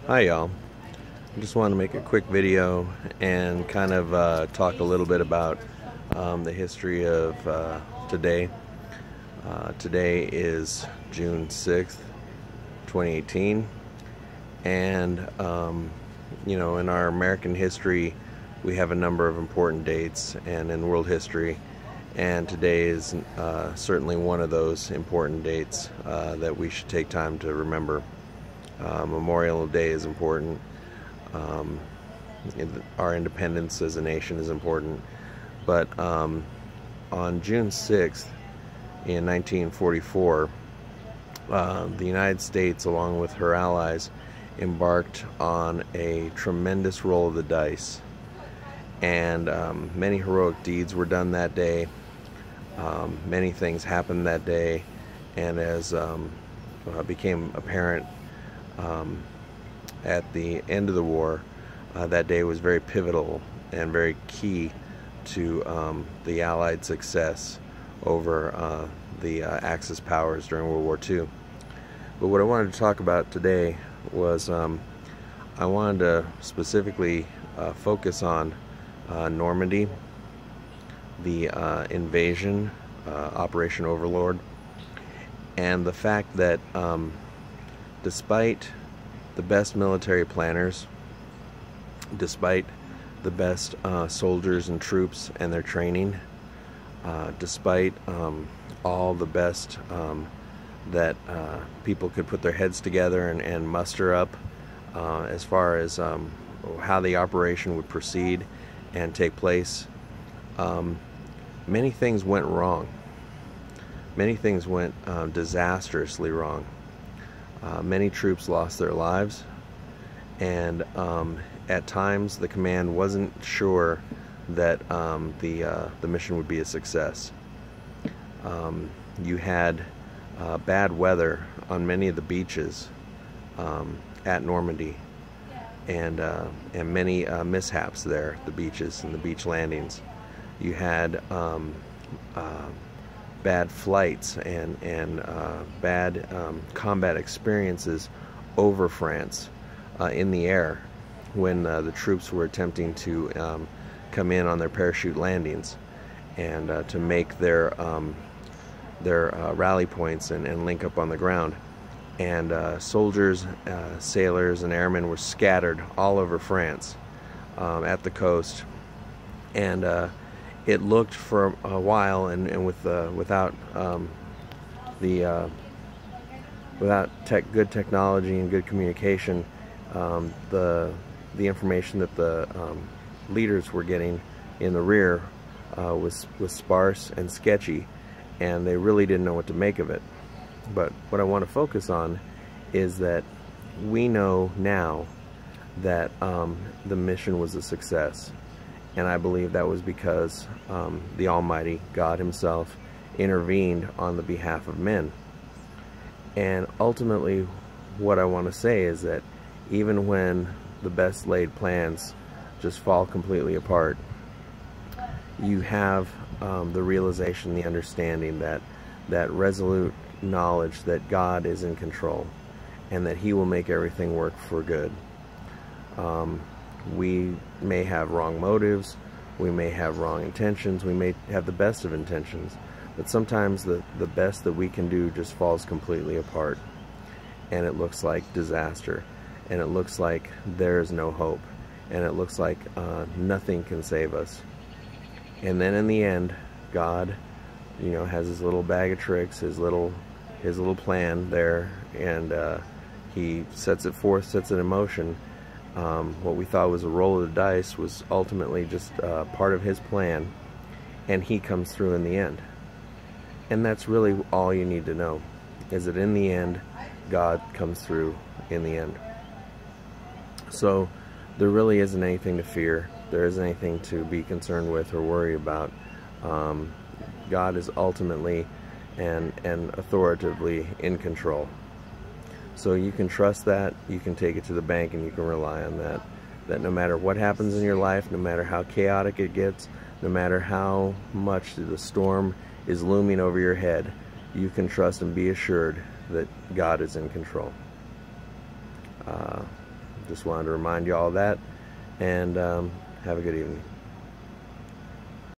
Hi y'all. I just want to make a quick video and kind of talk a little bit about the history of today. Today is June 6th, 2018, and you know, in our American history we have a number of important dates, and in world history, and today is certainly one of those important dates that we should take time to remember. Memorial Day is important. Our independence as a nation is important. But on June 6th in 1944, the United States, along with her allies, embarked on a tremendous roll of the dice. And many heroic deeds were done that day. Many things happened that day. And as became apparent at the end of the war, that day was very pivotal and very key to the Allied success over the Axis powers during World War II. But what I wanted to talk about today was I wanted to specifically focus on Normandy, the invasion, Operation Overlord, and the fact that despite the best military planners, despite the best soldiers and troops and their training, despite all the best that people could put their heads together and muster up as far as how the operation would proceed and take place, many things went wrong. Many things went disastrously wrong. Many troops lost their lives, and at times the command wasn't sure that the mission would be a success. You had bad weather on many of the beaches at Normandy, and many mishaps there at the beaches and the beach landings. You had bad flights and bad combat experiences over France in the air when the troops were attempting to come in on their parachute landings and to make their rally points and link up on the ground. And soldiers, sailors, and airmen were scattered all over France at the coast, and it looked for a while, and without good technology and good communication, the information that the leaders were getting in the rear was sparse and sketchy, and they really didn't know what to make of it. But what I want to focus on is that we know now that the mission was a success. And I believe that was because the Almighty God Himself intervened on the behalf of men. And ultimately, what I want to say is that even when the best laid plans just fall completely apart, you have the realization, the understanding that resolute knowledge that God is in control and that He will make everything work for good. We may have wrong motives, we may have wrong intentions, we may have the best of intentions, but sometimes the best that we can do just falls completely apart, and it looks like disaster, and it looks like there's no hope, and it looks like nothing can save us. And then in the end, God, you know, has His little bag of tricks, His little plan there, and He sets it forth, sets it in motion. What we thought was a roll of the dice was ultimately just part of His plan, and He comes through in the end. And that's really all you need to know, is that in the end, God comes through in the end. So there really isn't anything to fear. There isn't anything to be concerned with or worry about. God is ultimately and authoritatively in control. So you can trust that, you can take it to the bank, and you can rely on that. That no matter what happens in your life, no matter how chaotic it gets, no matter how much the storm is looming over your head, you can trust and be assured that God is in control. Just wanted to remind you all of that, and have a good evening.